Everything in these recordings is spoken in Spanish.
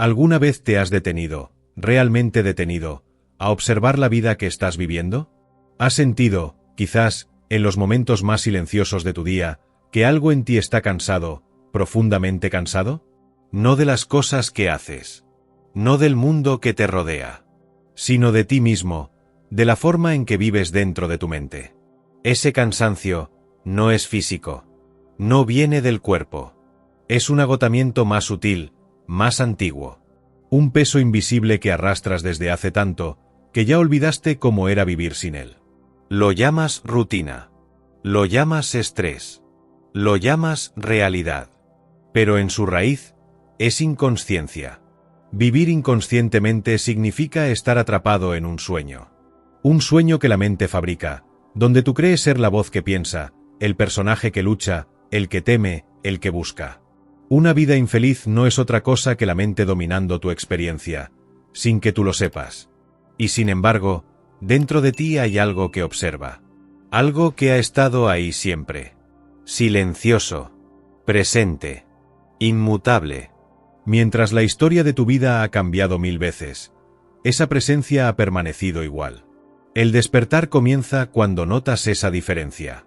¿Alguna vez te has detenido, realmente detenido, a observar la vida que estás viviendo? ¿Has sentido, quizás, en los momentos más silenciosos de tu día, que algo en ti está cansado, profundamente cansado? No de las cosas que haces, no del mundo que te rodea, sino de ti mismo, de la forma en que vives dentro de tu mente. Ese cansancio no es físico, no viene del cuerpo. Es un agotamiento más sutil, más antiguo. Un peso invisible que arrastras desde hace tanto, que ya olvidaste cómo era vivir sin él. Lo llamas rutina. Lo llamas estrés. Lo llamas realidad. Pero en su raíz, es inconsciencia. Vivir inconscientemente significa estar atrapado en un sueño. Un sueño que la mente fabrica, donde tú crees ser la voz que piensa, el personaje que lucha, el que teme, el que busca. Una vida infeliz no es otra cosa que la mente dominando tu experiencia, sin que tú lo sepas. Y sin embargo, dentro de ti hay algo que observa. Algo que ha estado ahí siempre. Silencioso. Presente. Inmutable. Mientras la historia de tu vida ha cambiado 1000 veces, esa presencia ha permanecido igual. El despertar comienza cuando notas esa diferencia.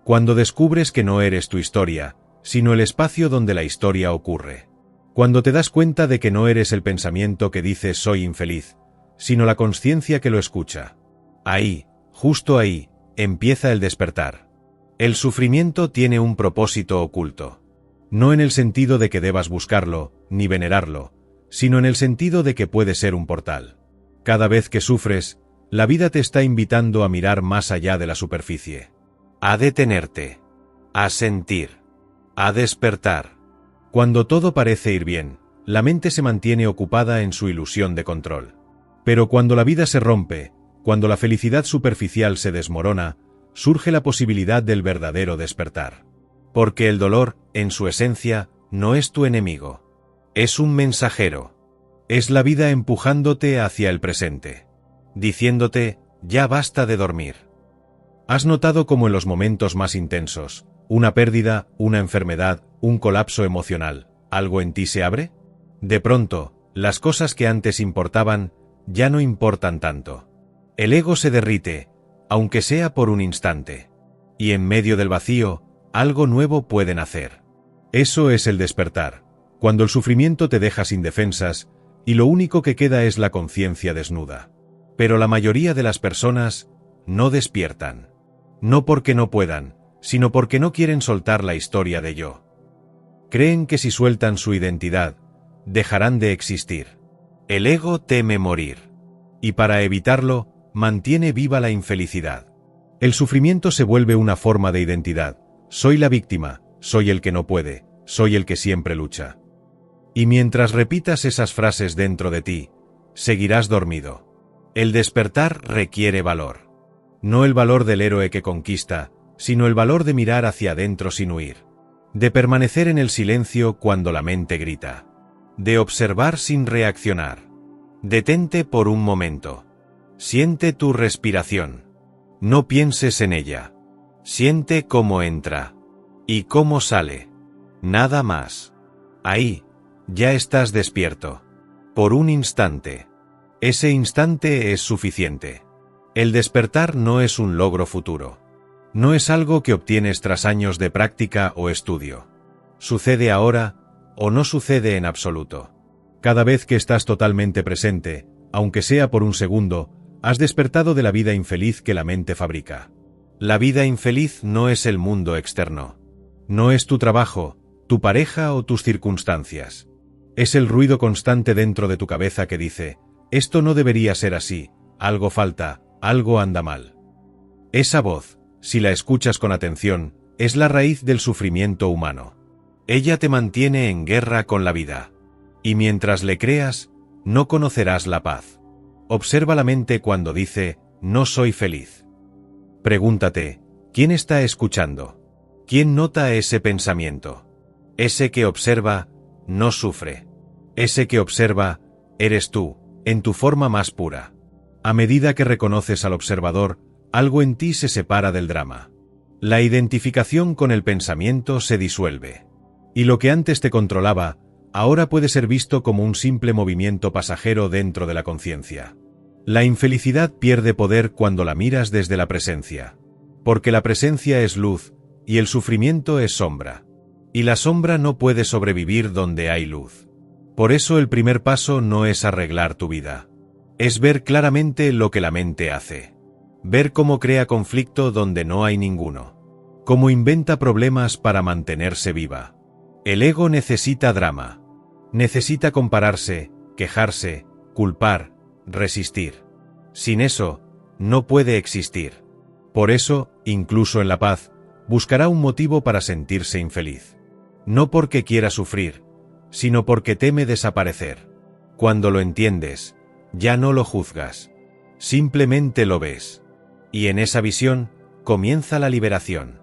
Cuando descubres que no eres tu historia, sino el espacio donde la historia ocurre. Cuando te das cuenta de que no eres el pensamiento que dice soy infeliz, sino la consciencia que lo escucha. Ahí, justo ahí, empieza el despertar. El sufrimiento tiene un propósito oculto. No en el sentido de que debas buscarlo, ni venerarlo, sino en el sentido de que puede ser un portal. Cada vez que sufres, la vida te está invitando a mirar más allá de la superficie. A detenerte. A sentir. A despertar. Cuando todo parece ir bien, la mente se mantiene ocupada en su ilusión de control. Pero cuando la vida se rompe, cuando la felicidad superficial se desmorona, surge la posibilidad del verdadero despertar. Porque el dolor, en su esencia, no es tu enemigo. Es un mensajero. Es la vida empujándote hacia el presente. Diciéndote, ya basta de dormir. ¿Has notado cómo en los momentos más intensos, una pérdida, una enfermedad, un colapso emocional, algo en ti se abre? De pronto, las cosas que antes importaban, ya no importan tanto. El ego se derrite, aunque sea por un instante. Y en medio del vacío, algo nuevo puede nacer. Eso es el despertar, cuando el sufrimiento te deja sin defensas, y lo único que queda es la conciencia desnuda. Pero la mayoría de las personas no despiertan. No porque no puedan, sino porque no quieren soltar la historia de yo. Creen que si sueltan su identidad, dejarán de existir. El ego teme morir. Y para evitarlo, mantiene viva la infelicidad. El sufrimiento se vuelve una forma de identidad. Soy la víctima, soy el que no puede, soy el que siempre lucha. Y mientras repitas esas frases dentro de ti, seguirás dormido. El despertar requiere valor. No el valor del héroe que conquista, sino el valor de mirar hacia adentro sin huir. De permanecer en el silencio cuando la mente grita. De observar sin reaccionar. Detente por un momento. Siente tu respiración. No pienses en ella. Siente cómo entra. Y cómo sale. Nada más. Ahí, ya estás despierto. Por un instante. Ese instante es suficiente. El despertar no es un logro futuro. No es algo que obtienes tras años de práctica o estudio. Sucede ahora, o no sucede en absoluto. Cada vez que estás totalmente presente, aunque sea por un segundo, has despertado de la vida infeliz que la mente fabrica. La vida infeliz no es el mundo externo. No es tu trabajo, tu pareja o tus circunstancias. Es el ruido constante dentro de tu cabeza que dice, esto no debería ser así, algo falta, algo anda mal. Esa voz, si la escuchas con atención, es la raíz del sufrimiento humano. Ella te mantiene en guerra con la vida. Y mientras le creas, no conocerás la paz. Observa la mente cuando dice, no soy feliz. Pregúntate, ¿quién está escuchando? ¿Quién nota ese pensamiento? Ese que observa, no sufre. Ese que observa, eres tú, en tu forma más pura. A medida que reconoces al observador, algo en ti se separa del drama. La identificación con el pensamiento se disuelve. Y lo que antes te controlaba, ahora puede ser visto como un simple movimiento pasajero dentro de la conciencia. La infelicidad pierde poder cuando la miras desde la presencia. Porque la presencia es luz, y el sufrimiento es sombra. Y la sombra no puede sobrevivir donde hay luz. Por eso el primer paso no es arreglar tu vida. Es ver claramente lo que la mente hace. Ver cómo crea conflicto donde no hay ninguno. Cómo inventa problemas para mantenerse viva. El ego necesita drama. Necesita compararse, quejarse, culpar, resistir. Sin eso, no puede existir. Por eso, incluso en la paz, buscará un motivo para sentirse infeliz. No porque quiera sufrir, sino porque teme desaparecer. Cuando lo entiendes, ya no lo juzgas. Simplemente lo ves. Y en esa visión, comienza la liberación.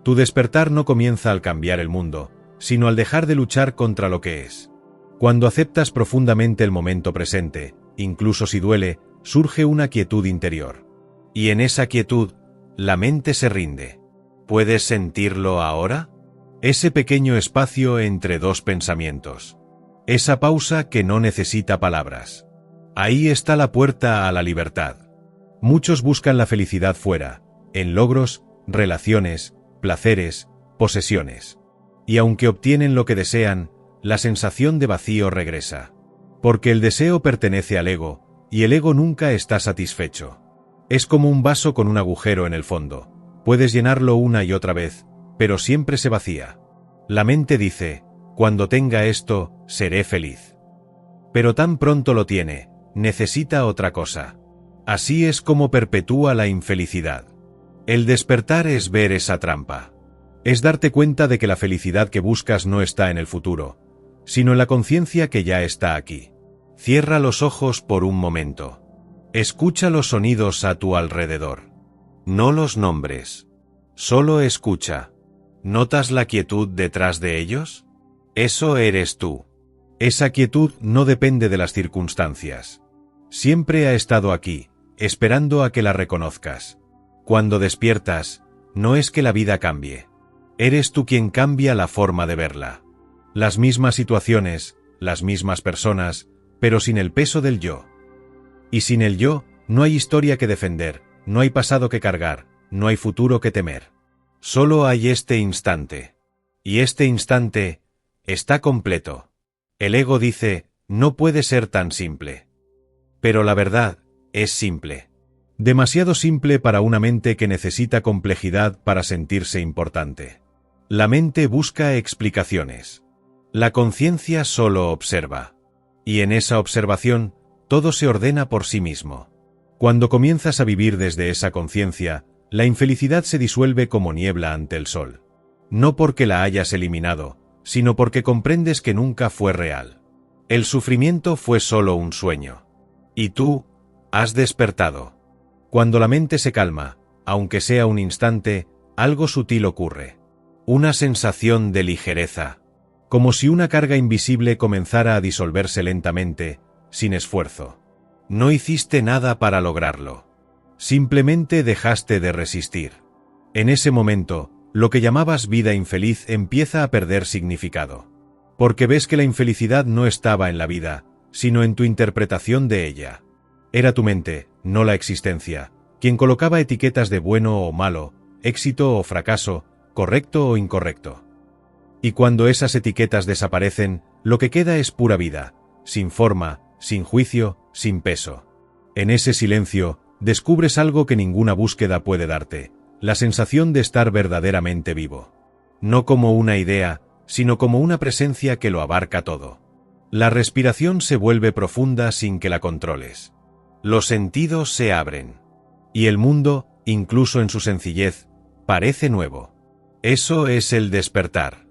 Tu despertar no comienza al cambiar el mundo, sino al dejar de luchar contra lo que es. Cuando aceptas profundamente el momento presente, incluso si duele, surge una quietud interior. Y en esa quietud, la mente se rinde. ¿Puedes sentirlo ahora? Ese pequeño espacio entre dos pensamientos. Esa pausa que no necesita palabras. Ahí está la puerta a la libertad. Muchos buscan la felicidad fuera, en logros, relaciones, placeres, posesiones. Y aunque obtienen lo que desean, la sensación de vacío regresa. Porque el deseo pertenece al ego, y el ego nunca está satisfecho. Es como un vaso con un agujero en el fondo. Puedes llenarlo una y otra vez, pero siempre se vacía. La mente dice, cuando tenga esto, seré feliz. Pero tan pronto lo tiene, necesita otra cosa. Así es como perpetúa la infelicidad. El despertar es ver esa trampa. Es darte cuenta de que la felicidad que buscas no está en el futuro, sino en la conciencia que ya está aquí. Cierra los ojos por un momento. Escucha los sonidos a tu alrededor. No los nombres. Solo escucha. ¿Notas la quietud detrás de ellos? Eso eres tú. Esa quietud no depende de las circunstancias. Siempre ha estado aquí, esperando a que la reconozcas. Cuando despiertas, no es que la vida cambie. Eres tú quien cambia la forma de verla. Las mismas situaciones, las mismas personas, pero sin el peso del yo. Y sin el yo, no hay historia que defender, no hay pasado que cargar, no hay futuro que temer. Solo hay este instante. Y este instante está completo. El ego dice, no puede ser tan simple. Pero la verdad es simple. Demasiado simple para una mente que necesita complejidad para sentirse importante. La mente busca explicaciones. La conciencia solo observa. Y en esa observación, todo se ordena por sí mismo. Cuando comienzas a vivir desde esa conciencia, la infelicidad se disuelve como niebla ante el sol. No porque la hayas eliminado, sino porque comprendes que nunca fue real. El sufrimiento fue solo un sueño. Y tú, has despertado. Cuando la mente se calma, aunque sea un instante, algo sutil ocurre. Una sensación de ligereza. Como si una carga invisible comenzara a disolverse lentamente, sin esfuerzo. No hiciste nada para lograrlo. Simplemente dejaste de resistir. En ese momento, lo que llamabas vida infeliz empieza a perder significado. Porque ves que la infelicidad no estaba en la vida, sino en tu interpretación de ella. Era tu mente, no la existencia, quien colocaba etiquetas de bueno o malo, éxito o fracaso, correcto o incorrecto. Y cuando esas etiquetas desaparecen, lo que queda es pura vida, sin forma, sin juicio, sin peso. En ese silencio, descubres algo que ninguna búsqueda puede darte, la sensación de estar verdaderamente vivo. No como una idea, sino como una presencia que lo abarca todo. La respiración se vuelve profunda sin que la controles. Los sentidos se abren. Y el mundo, incluso en su sencillez, parece nuevo. Eso es el despertar.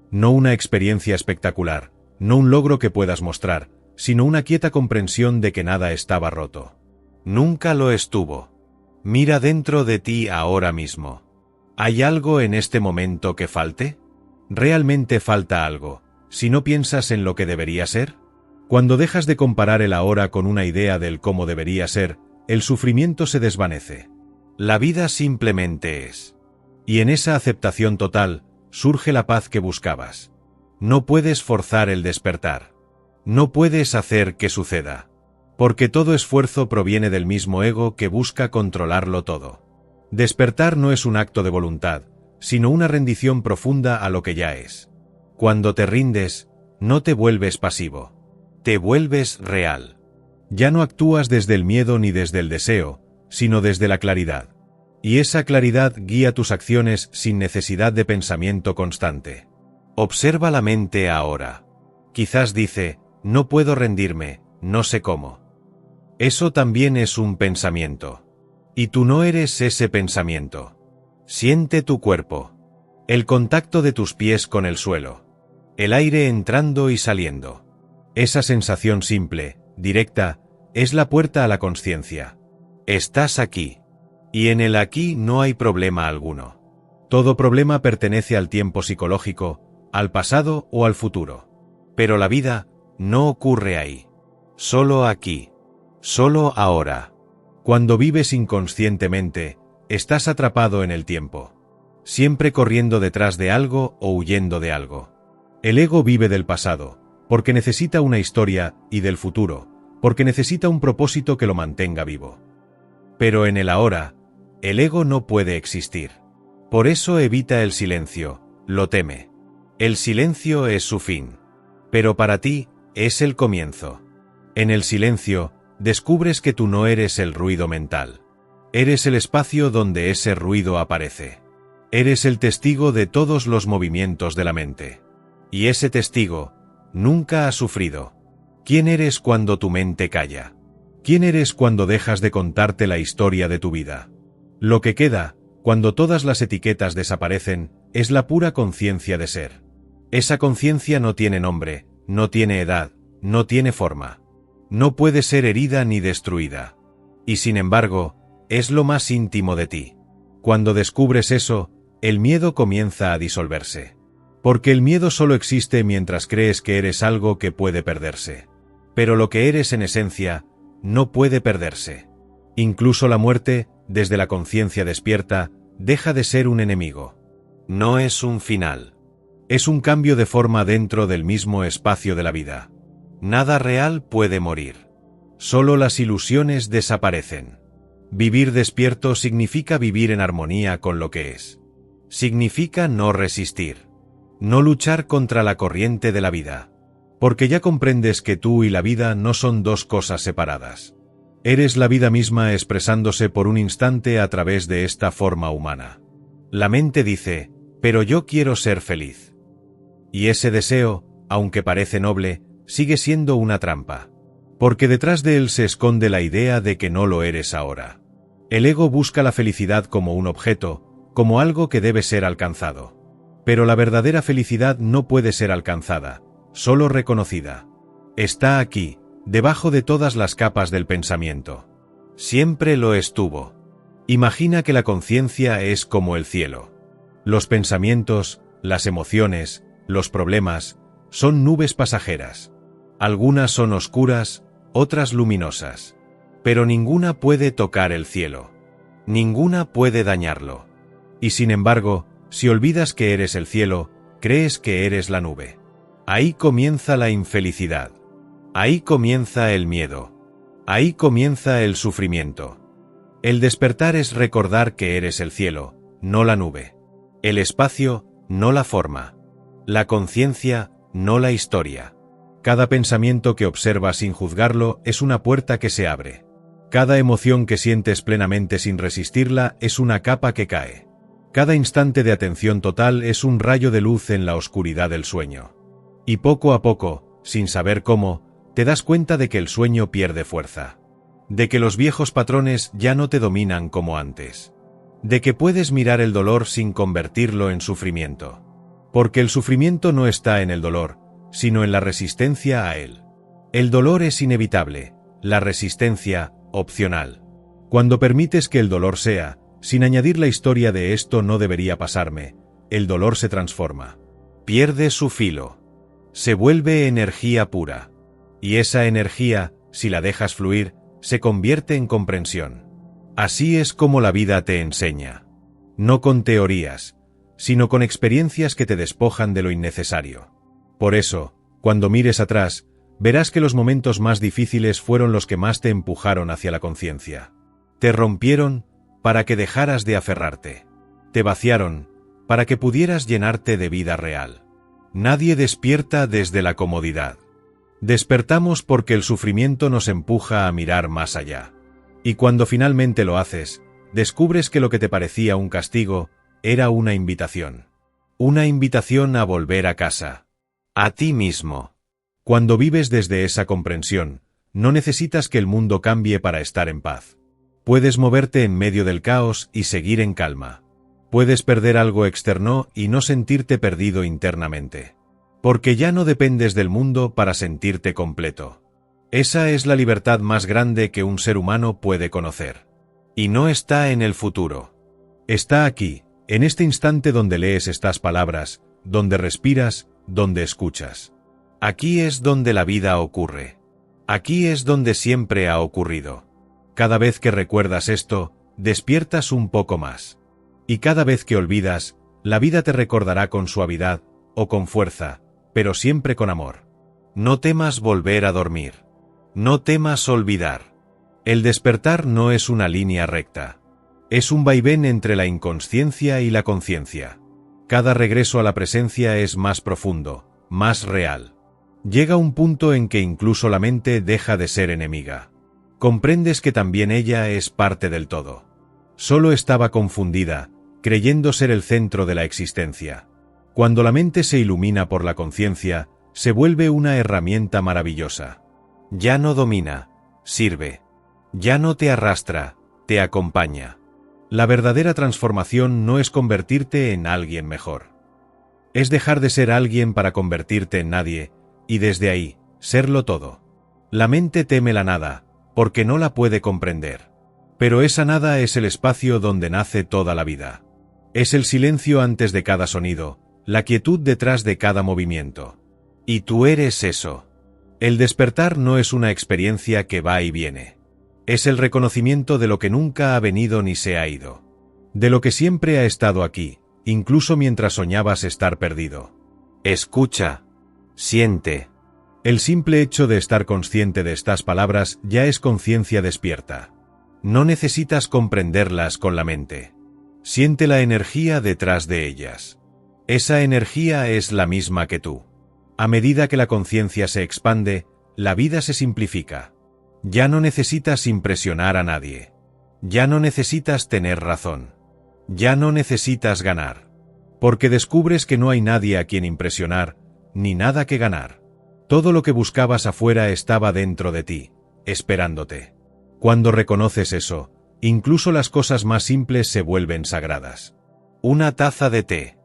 No una experiencia espectacular, no un logro que puedas mostrar, sino una quieta comprensión de que nada estaba roto. Nunca lo estuvo. Mira dentro de ti ahora mismo. ¿Hay algo en este momento que falte? ¿Realmente falta algo, si no piensas en lo que debería ser? Cuando dejas de comparar el ahora con una idea del cómo debería ser, el sufrimiento se desvanece. La vida simplemente es. Y en esa aceptación total, surge la paz que buscabas. No puedes forzar el despertar. No puedes hacer que suceda. Porque todo esfuerzo proviene del mismo ego que busca controlarlo todo. Despertar no es un acto de voluntad, sino una rendición profunda a lo que ya es. Cuando te rindes, no te vuelves pasivo. Te vuelves real. Ya no actúas desde el miedo ni desde el deseo, sino desde la claridad. Y esa claridad guía tus acciones sin necesidad de pensamiento constante. Observa la mente ahora. Quizás dice, no puedo rendirme, no sé cómo. Eso también es un pensamiento. Y tú no eres ese pensamiento. Siente tu cuerpo. El contacto de tus pies con el suelo. El aire entrando y saliendo. Esa sensación simple, directa, es la puerta a la consciencia. Estás aquí. Y en el aquí no hay problema alguno. Todo problema pertenece al tiempo psicológico, al pasado o al futuro. Pero la vida no ocurre ahí. Solo aquí. Solo ahora. Cuando vives inconscientemente, estás atrapado en el tiempo. Siempre corriendo detrás de algo o huyendo de algo. El ego vive del pasado, porque necesita una historia, y del futuro, porque necesita un propósito que lo mantenga vivo. Pero en el ahora, el ego no puede existir. Por eso evita el silencio, lo teme. El silencio es su fin. Pero para ti, es el comienzo. En el silencio, descubres que tú no eres el ruido mental. Eres el espacio donde ese ruido aparece. Eres el testigo de todos los movimientos de la mente. Y ese testigo nunca ha sufrido. ¿Quién eres cuando tu mente calla? ¿Quién eres cuando dejas de contarte la historia de tu vida? Lo que queda, cuando todas las etiquetas desaparecen, es la pura conciencia de ser. Esa conciencia no tiene nombre, no tiene edad, no tiene forma. No puede ser herida ni destruida. Y sin embargo, es lo más íntimo de ti. Cuando descubres eso, el miedo comienza a disolverse. Porque el miedo solo existe mientras crees que eres algo que puede perderse. Pero lo que eres en esencia, no puede perderse. Incluso la muerte, desde la conciencia despierta, deja de ser un enemigo. No es un final. Es un cambio de forma dentro del mismo espacio de la vida. Nada real puede morir. Solo las ilusiones desaparecen. Vivir despierto significa vivir en armonía con lo que es. Significa no resistir. No luchar contra la corriente de la vida. Porque ya comprendes que tú y la vida no son dos cosas separadas. Eres la vida misma expresándose por un instante a través de esta forma humana. La mente dice, pero yo quiero ser feliz. Y ese deseo, aunque parece noble, sigue siendo una trampa. Porque detrás de él se esconde la idea de que no lo eres ahora. El ego busca la felicidad como un objeto, como algo que debe ser alcanzado. Pero la verdadera felicidad no puede ser alcanzada, solo reconocida. Está aquí, debajo de todas las capas del pensamiento. Siempre lo estuvo. Imagina que la conciencia es como el cielo. Los pensamientos, las emociones, los problemas, son nubes pasajeras. Algunas son oscuras, otras luminosas. Pero ninguna puede tocar el cielo. Ninguna puede dañarlo. Y sin embargo, si olvidas que eres el cielo, crees que eres la nube. Ahí comienza la infelicidad. Ahí comienza el miedo. Ahí comienza el sufrimiento. El despertar es recordar que eres el cielo, no la nube. El espacio, no la forma. La conciencia, no la historia. Cada pensamiento que observas sin juzgarlo es una puerta que se abre. Cada emoción que sientes plenamente sin resistirla es una capa que cae. Cada instante de atención total es un rayo de luz en la oscuridad del sueño. Y poco a poco, sin saber cómo, te das cuenta de que el sueño pierde fuerza. De que los viejos patrones ya no te dominan como antes. De que puedes mirar el dolor sin convertirlo en sufrimiento. Porque el sufrimiento no está en el dolor, sino en la resistencia a él. El dolor es inevitable, la resistencia, opcional. Cuando permites que el dolor sea, sin añadir la historia de esto no debería pasarme, el dolor se transforma. Pierde su filo. Se vuelve energía pura. Y esa energía, si la dejas fluir, se convierte en comprensión. Así es como la vida te enseña. No con teorías, sino con experiencias que te despojan de lo innecesario. Por eso, cuando mires atrás, verás que los momentos más difíciles fueron los que más te empujaron hacia la conciencia. Te rompieron para que dejaras de aferrarte. Te vaciaron para que pudieras llenarte de vida real. Nadie despierta desde la comodidad. Despertamos porque el sufrimiento nos empuja a mirar más allá. Y cuando finalmente lo haces, descubres que lo que te parecía un castigo era una invitación. Una invitación a volver a casa. A ti mismo. Cuando vives desde esa comprensión, no necesitas que el mundo cambie para estar en paz. Puedes moverte en medio del caos y seguir en calma. Puedes perder algo externo y no sentirte perdido internamente. Porque ya no dependes del mundo para sentirte completo. Esa es la libertad más grande que un ser humano puede conocer. Y no está en el futuro. Está aquí, en este instante donde lees estas palabras, donde respiras, donde escuchas. Aquí es donde la vida ocurre. Aquí es donde siempre ha ocurrido. Cada vez que recuerdas esto, despiertas un poco más. Y cada vez que olvidas, la vida te recordará con suavidad o con fuerza, pero siempre con amor. No temas volver a dormir. No temas olvidar. El despertar no es una línea recta. Es un vaivén entre la inconsciencia y la conciencia. Cada regreso a la presencia es más profundo, más real. Llega un punto en que incluso la mente deja de ser enemiga. Comprendes que también ella es parte del todo. Solo estaba confundida, creyendo ser el centro de la existencia. Cuando la mente se ilumina por la conciencia, se vuelve una herramienta maravillosa. Ya no domina, sirve. Ya no te arrastra, te acompaña. La verdadera transformación no es convertirte en alguien mejor. Es dejar de ser alguien para convertirte en nadie, y desde ahí, serlo todo. La mente teme la nada, porque no la puede comprender. Pero esa nada es el espacio donde nace toda la vida. Es el silencio antes de cada sonido, la quietud detrás de cada movimiento. Y tú eres eso. El despertar no es una experiencia que va y viene. Es el reconocimiento de lo que nunca ha venido ni se ha ido. De lo que siempre ha estado aquí, incluso mientras soñabas estar perdido. Escucha. Siente. El simple hecho de estar consciente de estas palabras ya es conciencia despierta. No necesitas comprenderlas con la mente. Siente la energía detrás de ellas. Esa energía es la misma que tú. A medida que la conciencia se expande, la vida se simplifica. Ya no necesitas impresionar a nadie. Ya no necesitas tener razón. Ya no necesitas ganar. Porque descubres que no hay nadie a quien impresionar, ni nada que ganar. Todo lo que buscabas afuera estaba dentro de ti, esperándote. Cuando reconoces eso, incluso las cosas más simples se vuelven sagradas. Una taza de té.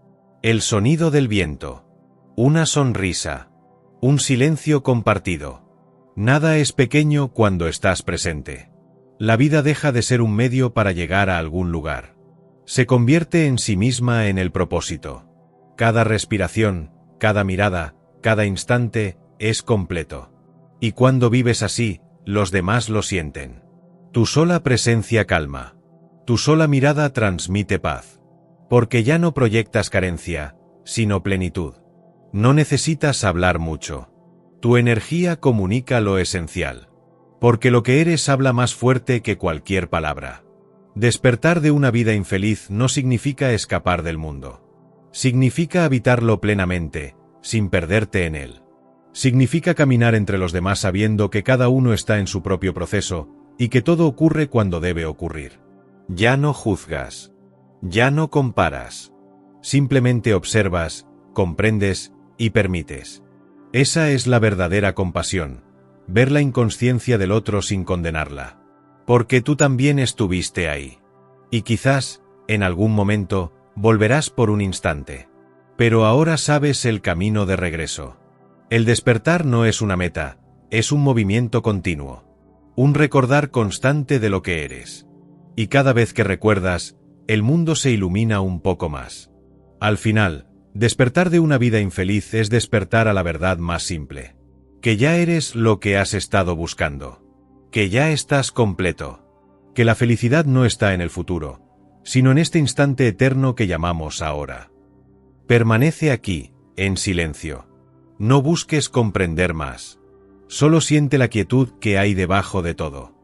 El sonido del viento. Una sonrisa. Un silencio compartido. Nada es pequeño cuando estás presente. La vida deja de ser un medio para llegar a algún lugar. Se convierte en sí misma en el propósito. Cada respiración, cada mirada, cada instante, es completo. Y cuando vives así, los demás lo sienten. Tu sola presencia calma. Tu sola mirada transmite paz. Porque ya no proyectas carencia, sino plenitud. No necesitas hablar mucho. Tu energía comunica lo esencial. Porque lo que eres habla más fuerte que cualquier palabra. Despertar de una vida infeliz no significa escapar del mundo. Significa habitarlo plenamente, sin perderte en él. Significa caminar entre los demás sabiendo que cada uno está en su propio proceso, y que todo ocurre cuando debe ocurrir. Ya no juzgas. Ya no comparas. Simplemente observas, comprendes y permites. Esa es la verdadera compasión, ver la inconsciencia del otro sin condenarla. Porque tú también estuviste ahí. Y quizás, en algún momento, volverás por un instante. Pero ahora sabes el camino de regreso. El despertar no es una meta, es un movimiento continuo. Un recordar constante de lo que eres. Y cada vez que recuerdas, el mundo se ilumina un poco más. Al final, despertar de una vida infeliz es despertar a la verdad más simple. Que ya eres lo que has estado buscando. Que ya estás completo. Que la felicidad no está en el futuro, sino en este instante eterno que llamamos ahora. Permanece aquí, en silencio. No busques comprender más. Solo siente la quietud que hay debajo de todo.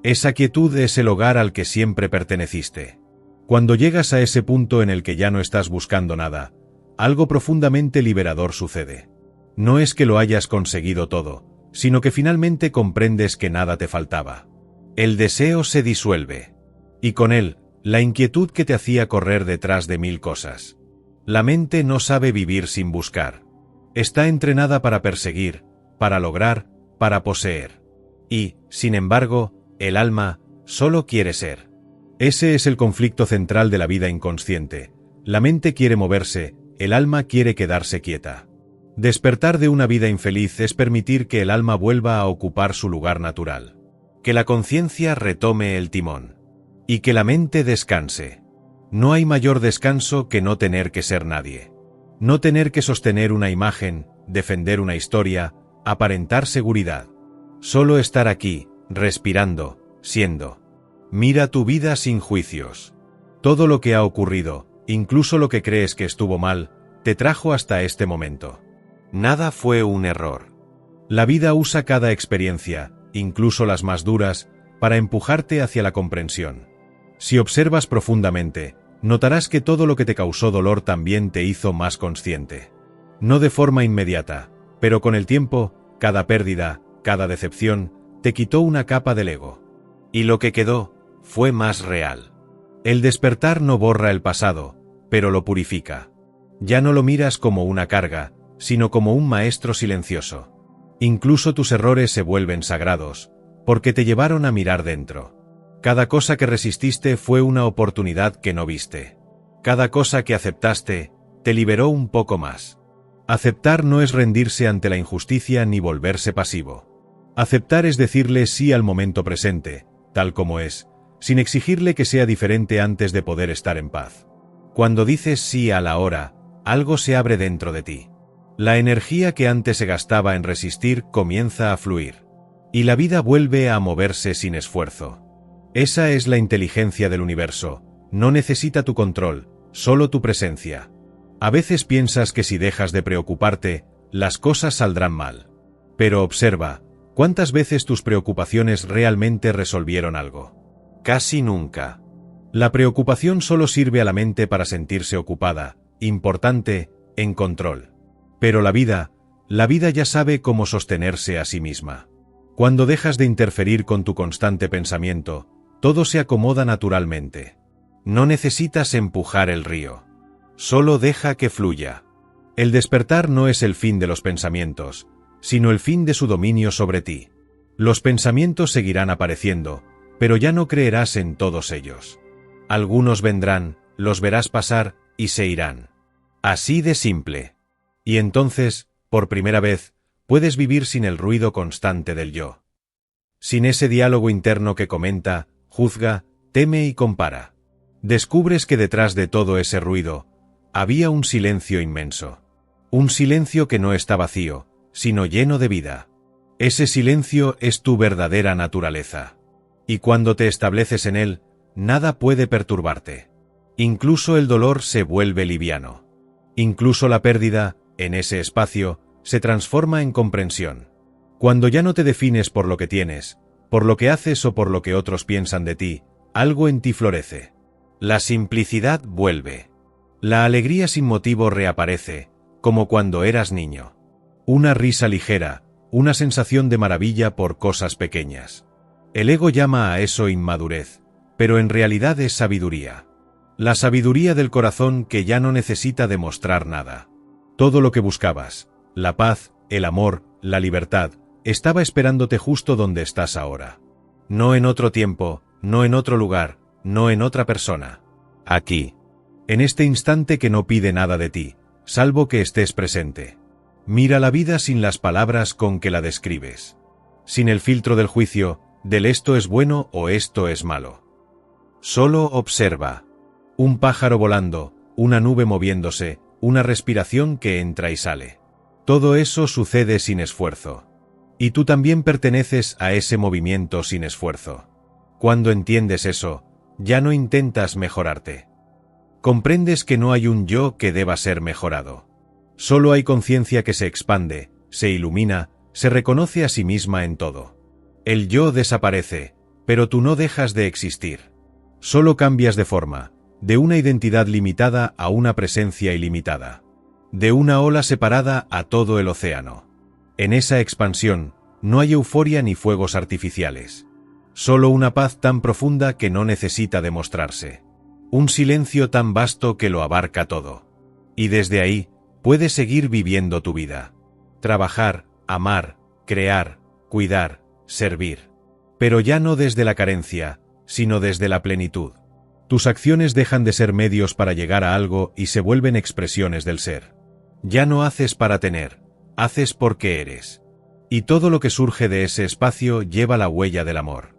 Esa quietud es el hogar al que siempre perteneciste. Cuando llegas a ese punto en el que ya no estás buscando nada, algo profundamente liberador sucede. No es que lo hayas conseguido todo, sino que finalmente comprendes que nada te faltaba. El deseo se disuelve. Y con él, la inquietud que te hacía correr detrás de 1000 cosas. La mente no sabe vivir sin buscar. Está entrenada para perseguir, para lograr, para poseer. Y, sin embargo, el alma solo quiere ser. Ese es el conflicto central de la vida inconsciente. La mente quiere moverse, el alma quiere quedarse quieta. Despertar de una vida infeliz es permitir que el alma vuelva a ocupar su lugar natural. Que la conciencia retome el timón. Y que la mente descanse. No hay mayor descanso que no tener que ser nadie. No tener que sostener una imagen, defender una historia, aparentar seguridad. Solo estar aquí, respirando, siendo. Mira tu vida sin juicios. Todo lo que ha ocurrido, incluso lo que crees que estuvo mal, te trajo hasta este momento. Nada fue un error. La vida usa cada experiencia, incluso las más duras, para empujarte hacia la comprensión. Si observas profundamente, notarás que todo lo que te causó dolor también te hizo más consciente. No de forma inmediata, pero con el tiempo, cada pérdida, cada decepción, te quitó una capa del ego. Y lo que quedó, fue más real. El despertar no borra el pasado, pero lo purifica. Ya no lo miras como una carga, sino como un maestro silencioso. Incluso tus errores se vuelven sagrados, porque te llevaron a mirar dentro. Cada cosa que resististe fue una oportunidad que no viste. Cada cosa que aceptaste, te liberó un poco más. Aceptar no es rendirse ante la injusticia ni volverse pasivo. Aceptar es decirle sí al momento presente, tal como es, sin exigirle que sea diferente antes de poder estar en paz. Cuando dices sí a la hora, algo se abre dentro de ti. La energía que antes se gastaba en resistir comienza a fluir. Y la vida vuelve a moverse sin esfuerzo. Esa es la inteligencia del universo. No necesita tu control, solo tu presencia. A veces piensas que si dejas de preocuparte, las cosas saldrán mal. Pero observa, ¿cuántas veces tus preocupaciones realmente resolvieron algo? Casi nunca. La preocupación solo sirve a la mente para sentirse ocupada, importante, en control. Pero la vida ya sabe cómo sostenerse a sí misma. Cuando dejas de interferir con tu constante pensamiento, todo se acomoda naturalmente. No necesitas empujar el río. Solo deja que fluya. El despertar no es el fin de los pensamientos, sino el fin de su dominio sobre ti. Los pensamientos seguirán apareciendo, pero ya no creerás en todos ellos. Algunos vendrán, los verás pasar, y se irán. Así de simple. Y entonces, por primera vez, puedes vivir sin el ruido constante del yo. Sin ese diálogo interno que comenta, juzga, teme y compara. Descubres que detrás de todo ese ruido, había un silencio inmenso. Un silencio que no está vacío, sino lleno de vida. Ese silencio es tu verdadera naturaleza. Y cuando te estableces en él, nada puede perturbarte. Incluso el dolor se vuelve liviano. Incluso la pérdida, en ese espacio, se transforma en comprensión. Cuando ya no te defines por lo que tienes, por lo que haces o por lo que otros piensan de ti, algo en ti florece. La simplicidad vuelve. La alegría sin motivo reaparece, como cuando eras niño. Una risa ligera, una sensación de maravilla por cosas pequeñas. El ego llama a eso inmadurez, pero en realidad es sabiduría. La sabiduría del corazón que ya no necesita demostrar nada. Todo lo que buscabas, la paz, el amor, la libertad, estaba esperándote justo donde estás ahora. No en otro tiempo, no en otro lugar, no en otra persona. Aquí. En este instante que no pide nada de ti, salvo que estés presente. Mira la vida sin las palabras con que la describes. Sin el filtro del juicio, del esto es bueno o esto es malo. Solo observa. Un pájaro volando, una nube moviéndose, una respiración que entra y sale. Todo eso sucede sin esfuerzo. Y tú también perteneces a ese movimiento sin esfuerzo. Cuando entiendes eso, ya no intentas mejorarte. Comprendes que no hay un yo que deba ser mejorado. Solo hay conciencia que se expande, se ilumina, se reconoce a sí misma en todo. El yo desaparece, pero tú no dejas de existir. Solo cambias de forma, de una identidad limitada a una presencia ilimitada. De una ola separada a todo el océano. En esa expansión, no hay euforia ni fuegos artificiales. Solo una paz tan profunda que no necesita demostrarse. Un silencio tan vasto que lo abarca todo. Y desde ahí, puedes seguir viviendo tu vida. Trabajar, amar, crear, cuidar, servir. Pero ya no desde la carencia, sino desde la plenitud. Tus acciones dejan de ser medios para llegar a algo y se vuelven expresiones del ser. Ya no haces para tener, haces porque eres. Y todo lo que surge de ese espacio lleva la huella del amor.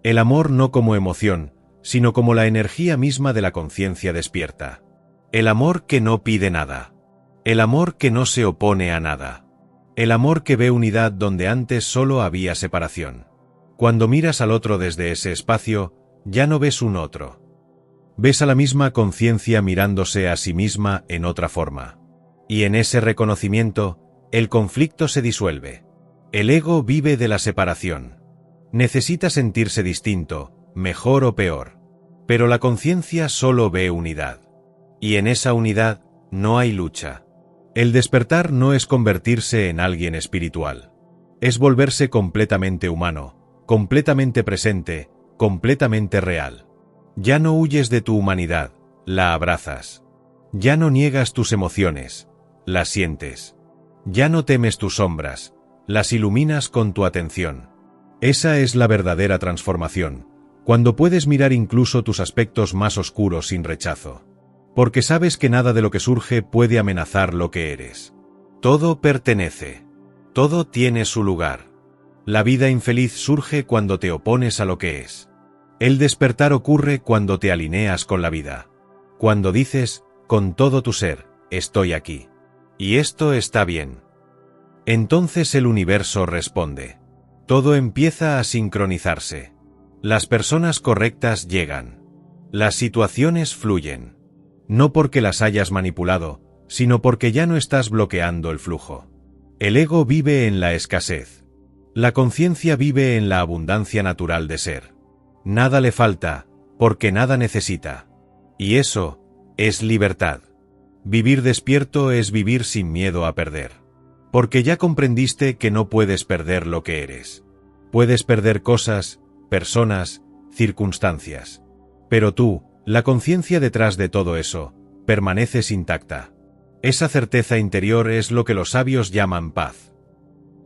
El amor no como emoción, sino como la energía misma de la conciencia despierta. El amor que no pide nada. El amor que no se opone a nada. El amor que ve unidad donde antes solo había separación. Cuando miras al otro desde ese espacio, ya no ves un otro. Ves a la misma conciencia mirándose a sí misma en otra forma. Y en ese reconocimiento, el conflicto se disuelve. El ego vive de la separación. Necesita sentirse distinto, mejor o peor. Pero la conciencia solo ve unidad. Y en esa unidad no hay lucha. El despertar no es convertirse en alguien espiritual. Es volverse completamente humano, completamente presente, completamente real. Ya no huyes de tu humanidad, la abrazas. Ya no niegas tus emociones, las sientes. Ya no temes tus sombras, las iluminas con tu atención. Esa es la verdadera transformación, cuando puedes mirar incluso tus aspectos más oscuros sin rechazo. Porque sabes que nada de lo que surge puede amenazar lo que eres. Todo pertenece. Todo tiene su lugar. La vida infeliz surge cuando te opones a lo que es. El despertar ocurre cuando te alineas con la vida. Cuando dices, con todo tu ser, estoy aquí. Y esto está bien. Entonces el universo responde. Todo empieza a sincronizarse. Las personas correctas llegan. Las situaciones fluyen. No porque las hayas manipulado, sino porque ya no estás bloqueando el flujo. El ego vive en la escasez. La conciencia vive en la abundancia natural de ser. Nada le falta, porque nada necesita. Y eso es libertad. Vivir despierto es vivir sin miedo a perder. Porque ya comprendiste que no puedes perder lo que eres. Puedes perder cosas, personas, circunstancias. Pero tú, la conciencia detrás de todo eso, permaneces intacta. Esa certeza interior es lo que los sabios llaman paz.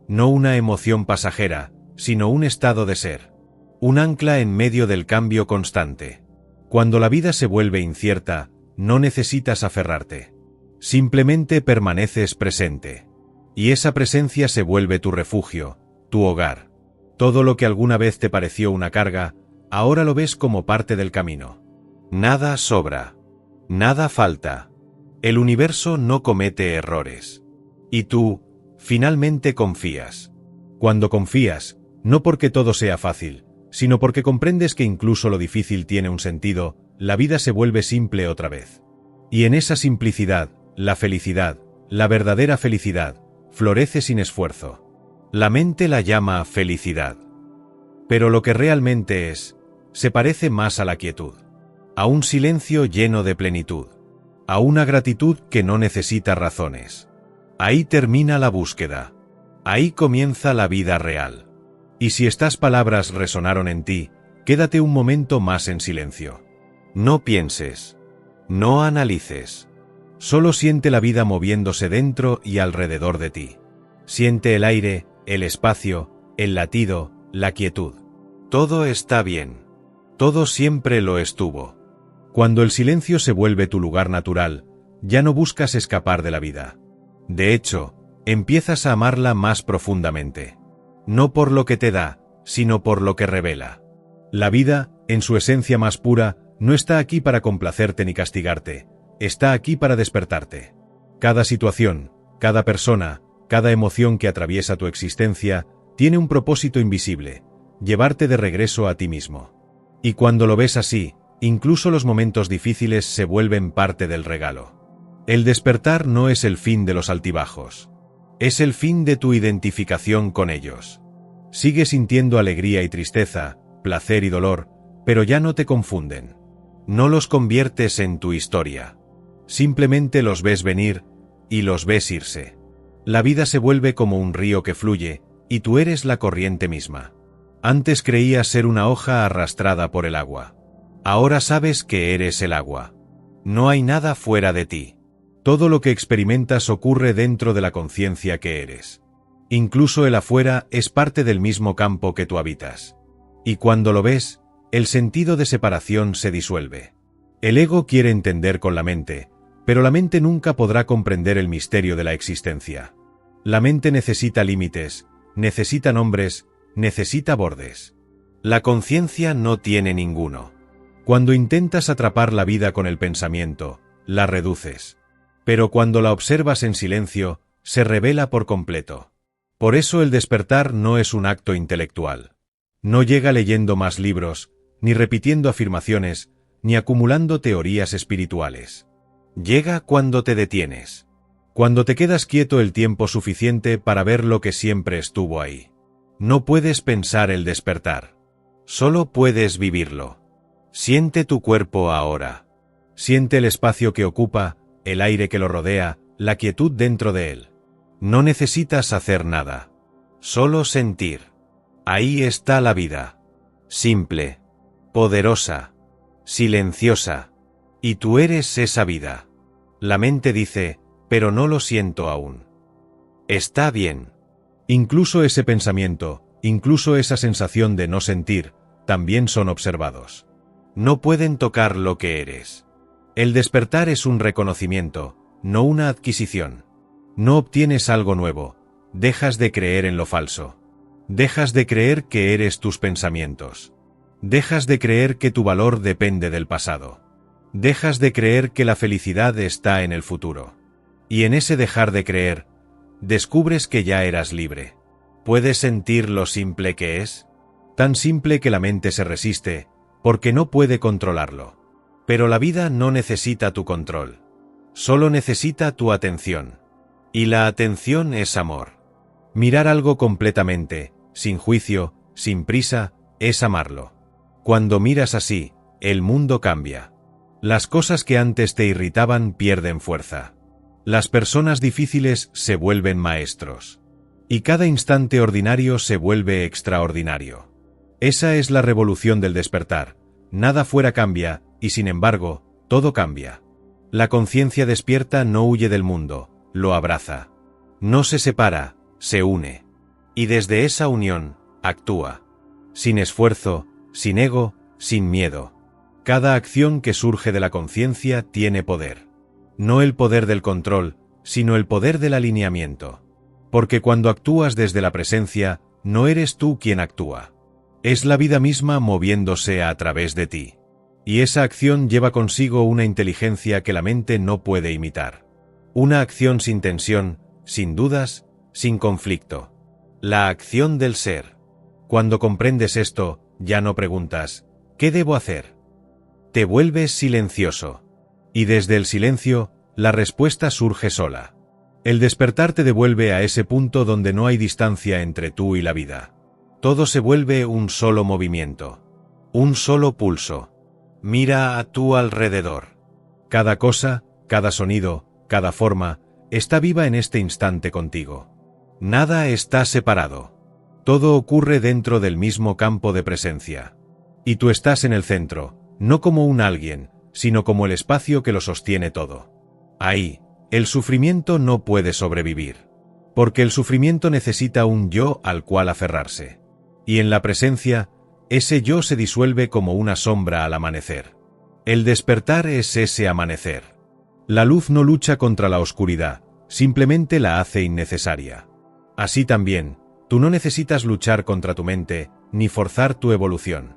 No una emoción pasajera, sino un estado de ser. Un ancla en medio del cambio constante. Cuando la vida se vuelve incierta, no necesitas aferrarte. Simplemente permaneces presente. Y esa presencia se vuelve tu refugio, tu hogar. Todo lo que alguna vez te pareció una carga, ahora lo ves como parte del camino. Nada sobra. Nada falta. El universo no comete errores. Y tú, finalmente confías. Cuando confías, no porque todo sea fácil, sino porque comprendes que incluso lo difícil tiene un sentido, la vida se vuelve simple otra vez. Y en esa simplicidad, la felicidad, la verdadera felicidad, florece sin esfuerzo. La mente la llama felicidad. Pero lo que realmente es, se parece más a la quietud. A un silencio lleno de plenitud. A una gratitud que no necesita razones. Ahí termina la búsqueda. Ahí comienza la vida real. Y si estas palabras resonaron en ti, quédate un momento más en silencio. No pienses. No analices. Solo siente la vida moviéndose dentro y alrededor de ti. Siente el aire, el espacio, el latido, la quietud. Todo está bien. Todo siempre lo estuvo. Cuando el silencio se vuelve tu lugar natural, ya no buscas escapar de la vida. De hecho, empiezas a amarla más profundamente. No por lo que te da, sino por lo que revela. La vida, en su esencia más pura, no está aquí para complacerte ni castigarte, está aquí para despertarte. Cada situación, cada persona, cada emoción que atraviesa tu existencia, tiene un propósito invisible, llevarte de regreso a ti mismo. Y cuando lo ves así, incluso los momentos difíciles se vuelven parte del regalo. El despertar no es el fin de los altibajos. Es el fin de tu identificación con ellos. Sigues sintiendo alegría y tristeza, placer y dolor, pero ya no te confunden. No los conviertes en tu historia. Simplemente los ves venir y los ves irse. La vida se vuelve como un río que fluye, y tú eres la corriente misma. Antes creías ser una hoja arrastrada por el agua. Ahora sabes que eres el agua. No hay nada fuera de ti. Todo lo que experimentas ocurre dentro de la conciencia que eres. Incluso el afuera es parte del mismo campo que tú habitas. Y cuando lo ves, el sentido de separación se disuelve. El ego quiere entender con la mente, pero la mente nunca podrá comprender el misterio de la existencia. La mente necesita límites, necesita nombres, necesita bordes. La conciencia no tiene ninguno. Cuando intentas atrapar la vida con el pensamiento, la reduces. Pero cuando la observas en silencio, se revela por completo. Por eso el despertar no es un acto intelectual. No llega leyendo más libros, ni repitiendo afirmaciones, ni acumulando teorías espirituales. Llega cuando te detienes. Cuando te quedas quieto el tiempo suficiente para ver lo que siempre estuvo ahí. No puedes pensar el despertar. Solo puedes vivirlo. Siente tu cuerpo ahora. Siente el espacio que ocupa, el aire que lo rodea, la quietud dentro de él. No necesitas hacer nada. Solo sentir. Ahí está la vida. Simple. Poderosa. Silenciosa. Y tú eres esa vida. La mente dice, pero no lo siento aún. Está bien. Incluso ese pensamiento, incluso esa sensación de no sentir, también son observados. No pueden tocar lo que eres. El despertar es un reconocimiento, no una adquisición. No obtienes algo nuevo, dejas de creer en lo falso. Dejas de creer que eres tus pensamientos. Dejas de creer que tu valor depende del pasado. Dejas de creer que la felicidad está en el futuro. Y en ese dejar de creer, descubres que ya eras libre. ¿Puedes sentir lo simple que es? Tan simple que la mente se resiste, porque no puede controlarlo. Pero la vida no necesita tu control. Solo necesita tu atención. Y la atención es amor. Mirar algo completamente, sin juicio, sin prisa, es amarlo. Cuando miras así, el mundo cambia. Las cosas que antes te irritaban pierden fuerza. Las personas difíciles se vuelven maestros. Y cada instante ordinario se vuelve extraordinario. Esa es la revolución del despertar. Nada fuera cambia, y sin embargo, todo cambia. La conciencia despierta no huye del mundo, lo abraza. No se separa, se une. Y desde esa unión, actúa. Sin esfuerzo, sin ego, sin miedo. Cada acción que surge de la conciencia tiene poder. No el poder del control, sino el poder del alineamiento. Porque cuando actúas desde la presencia, no eres tú quien actúa. Es la vida misma moviéndose a través de ti. Y esa acción lleva consigo una inteligencia que la mente no puede imitar. Una acción sin tensión, sin dudas, sin conflicto. La acción del ser. Cuando comprendes esto, ya no preguntas, ¿qué debo hacer? Te vuelves silencioso. Y desde el silencio, la respuesta surge sola. El despertar te devuelve a ese punto donde no hay distancia entre tú y la vida. Todo se vuelve un solo movimiento. Un solo pulso. Mira a tu alrededor. Cada cosa, cada sonido, cada forma, está viva en este instante contigo. Nada está separado. Todo ocurre dentro del mismo campo de presencia. Y tú estás en el centro, no como un alguien, sino como el espacio que lo sostiene todo. Ahí, el sufrimiento no puede sobrevivir. Porque el sufrimiento necesita un yo al cual aferrarse. Y en la presencia, ese yo se disuelve como una sombra al amanecer. El despertar es ese amanecer. La luz no lucha contra la oscuridad, simplemente la hace innecesaria. Así también, tú no necesitas luchar contra tu mente, ni forzar tu evolución.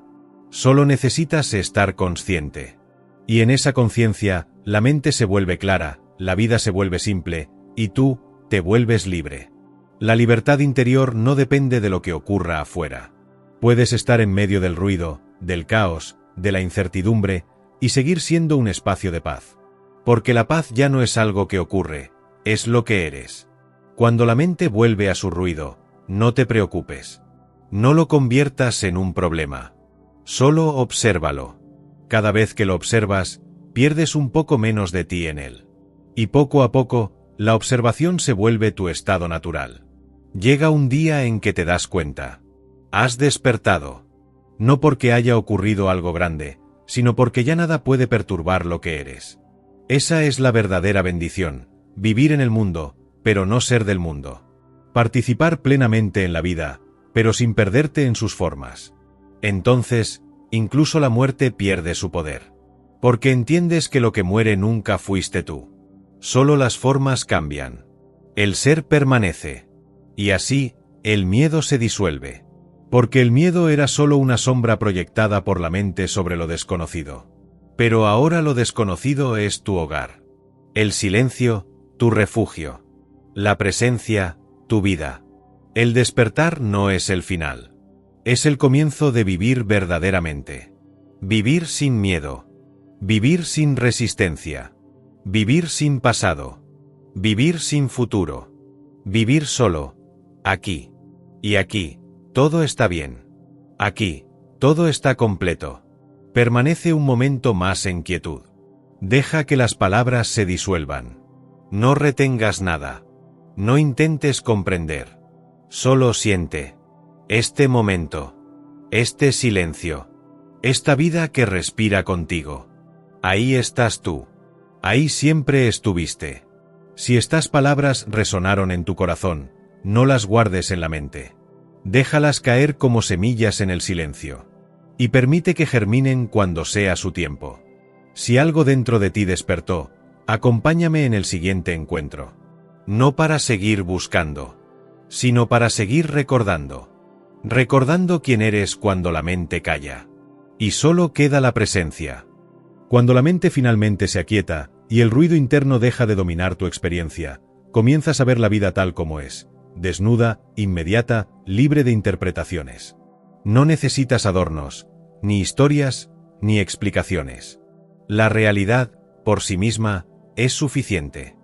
Solo necesitas estar consciente. Y en esa conciencia, la mente se vuelve clara, la vida se vuelve simple, y tú, te vuelves libre. La libertad interior no depende de lo que ocurra afuera. Puedes estar en medio del ruido, del caos, de la incertidumbre, y seguir siendo un espacio de paz. Porque la paz ya no es algo que ocurre, es lo que eres. Cuando la mente vuelve a su ruido, no te preocupes. No lo conviertas en un problema. Solo obsérvalo. Cada vez que lo observas, pierdes un poco menos de ti en él. Y poco a poco, la observación se vuelve tu estado natural. Llega un día en que te das cuenta. Has despertado. No porque haya ocurrido algo grande, sino porque ya nada puede perturbar lo que eres. Esa es la verdadera bendición, vivir en el mundo, pero no ser del mundo. Participar plenamente en la vida, pero sin perderte en sus formas. Entonces, incluso la muerte pierde su poder. Porque entiendes que lo que muere nunca fuiste tú. Solo las formas cambian. El ser permanece. Y así, el miedo se disuelve. Porque el miedo era solo una sombra proyectada por la mente sobre lo desconocido. Pero ahora lo desconocido es tu hogar. El silencio, tu refugio. La presencia, tu vida. El despertar no es el final. Es el comienzo de vivir verdaderamente. Vivir sin miedo. Vivir sin resistencia. Vivir sin pasado. Vivir sin futuro. Vivir solo. Aquí. Y aquí, todo está bien. Aquí, todo está completo. Permanece un momento más en quietud. Deja que las palabras se disuelvan. No retengas nada. No intentes comprender. Solo siente. Este momento. Este silencio. Esta vida que respira contigo. Ahí estás tú. Ahí siempre estuviste. Si estas palabras resonaron en tu corazón, no las guardes en la mente. Déjalas caer como semillas en el silencio. Y permite que germinen cuando sea su tiempo. Si algo dentro de ti despertó, acompáñame en el siguiente encuentro. No para seguir buscando, sino para seguir recordando. Recordando quién eres cuando la mente calla. Y solo queda la presencia. Cuando la mente finalmente se aquieta, y el ruido interno deja de dominar tu experiencia, comienzas a ver la vida tal como es, desnuda, inmediata, libre de interpretaciones. No necesitas adornos, ni historias, ni explicaciones. La realidad, por sí misma, es suficiente.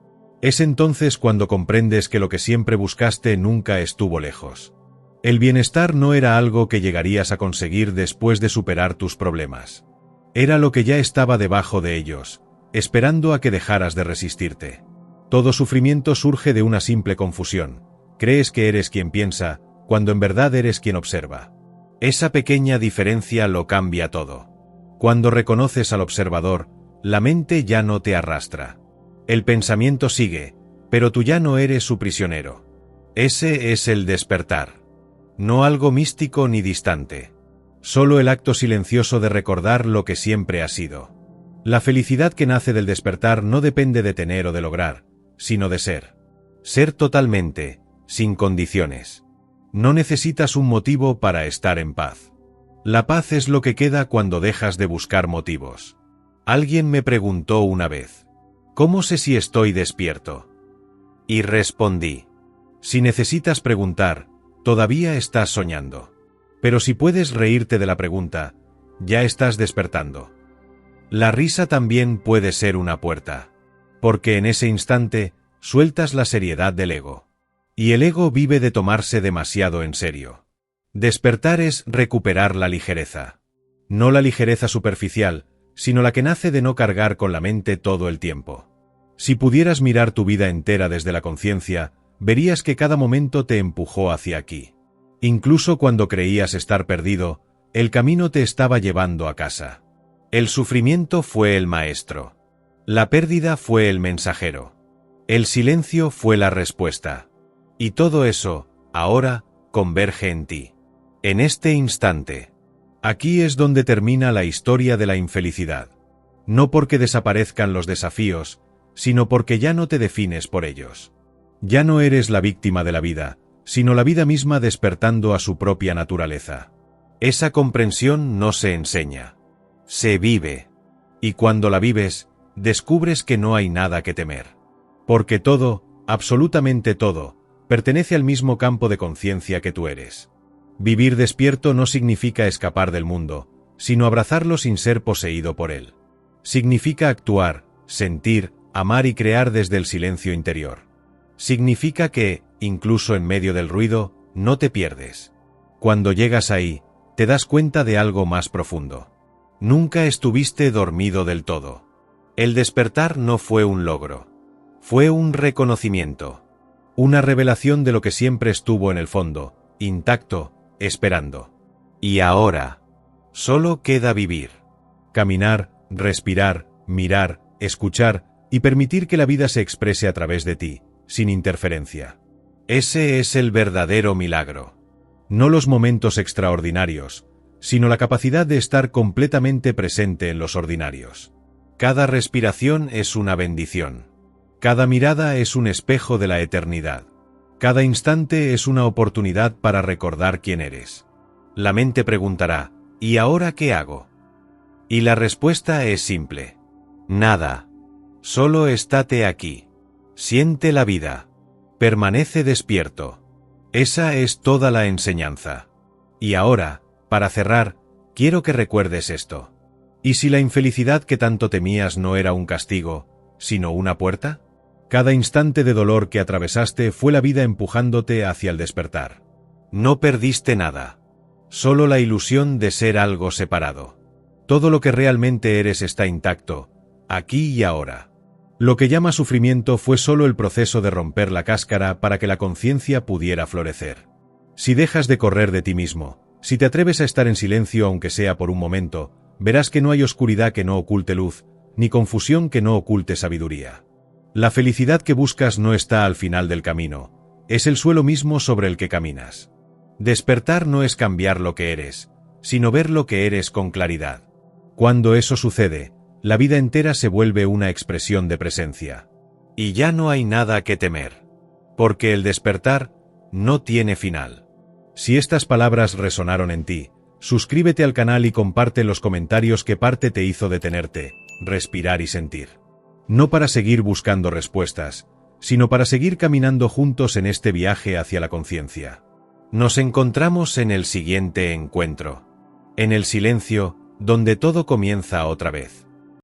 Es entonces cuando comprendes que lo que siempre buscaste nunca estuvo lejos. El bienestar no era algo que llegarías a conseguir después de superar tus problemas. Era lo que ya estaba debajo de ellos, esperando a que dejaras de resistirte. Todo sufrimiento surge de una simple confusión. Crees que eres quien piensa, cuando en verdad eres quien observa. Esa pequeña diferencia lo cambia todo. Cuando reconoces al observador, la mente ya no te arrastra. El pensamiento sigue, pero tú ya no eres su prisionero. Ese es el despertar. No algo místico ni distante. Solo el acto silencioso de recordar lo que siempre ha sido. La felicidad que nace del despertar no depende de tener o de lograr, sino de ser. Ser totalmente, sin condiciones. No necesitas un motivo para estar en paz. La paz es lo que queda cuando dejas de buscar motivos. Alguien me preguntó una vez, ¿cómo sé si estoy despierto? Y respondí, si necesitas preguntar, todavía estás soñando. Pero si puedes reírte de la pregunta, ya estás despertando. La risa también puede ser una puerta, porque en ese instante sueltas la seriedad del ego. Y el ego vive de tomarse demasiado en serio. Despertar es recuperar la ligereza. No la ligereza superficial, sino la que nace de no cargar con la mente todo el tiempo. Si pudieras mirar tu vida entera desde la conciencia, verías que cada momento te empujó hacia aquí. Incluso cuando creías estar perdido, el camino te estaba llevando a casa. El sufrimiento fue el maestro. La pérdida fue el mensajero. El silencio fue la respuesta. Y todo eso, ahora, converge en ti. En este instante. Aquí es donde termina la historia de la infelicidad. No porque desaparezcan los desafíos, sino porque ya no te defines por ellos. Ya no eres la víctima de la vida, sino la vida misma despertando a su propia naturaleza. Esa comprensión no se enseña. Se vive. Y cuando la vives, descubres que no hay nada que temer. Porque todo, absolutamente todo, pertenece al mismo campo de conciencia que tú eres. Vivir despierto no significa escapar del mundo, sino abrazarlo sin ser poseído por él. Significa actuar, sentir, amar y crear desde el silencio interior. Significa que, incluso en medio del ruido, no te pierdes. Cuando llegas ahí, te das cuenta de algo más profundo. Nunca estuviste dormido del todo. El despertar no fue un logro. Fue un reconocimiento. Una revelación de lo que siempre estuvo en el fondo, intacto, esperando. Y ahora, solo queda vivir. Caminar, respirar, mirar, escuchar y permitir que la vida se exprese a través de ti, sin interferencia. Ese es el verdadero milagro. No los momentos extraordinarios, sino la capacidad de estar completamente presente en los ordinarios. Cada respiración es una bendición. Cada mirada es un espejo de la eternidad. Cada instante es una oportunidad para recordar quién eres. La mente preguntará, ¿y ahora qué hago? Y la respuesta es simple. Nada. Solo estate aquí. Siente la vida. Permanece despierto. Esa es toda la enseñanza. Y ahora, para cerrar, quiero que recuerdes esto. ¿Y si la infelicidad que tanto temías no era un castigo, sino una puerta? Cada instante de dolor que atravesaste fue la vida empujándote hacia el despertar. No perdiste nada. Solo la ilusión de ser algo separado. Todo lo que realmente eres está intacto, aquí y ahora. Lo que llama sufrimiento fue solo el proceso de romper la cáscara para que la conciencia pudiera florecer. Si dejas de correr de ti mismo, si te atreves a estar en silencio aunque sea por un momento, verás que no hay oscuridad que no oculte luz, ni confusión que no oculte sabiduría. La felicidad que buscas no está al final del camino, es el suelo mismo sobre el que caminas. Despertar no es cambiar lo que eres, sino ver lo que eres con claridad. Cuando eso sucede, la vida entera se vuelve una expresión de presencia. Y ya no hay nada que temer. Porque el despertar no tiene final. Si estas palabras resonaron en ti, suscríbete al canal y comparte en los comentarios qué parte te hizo detenerte, respirar y sentir. No para seguir buscando respuestas, sino para seguir caminando juntos en este viaje hacia la conciencia. Nos encontramos en el siguiente encuentro. En el silencio, donde todo comienza otra vez.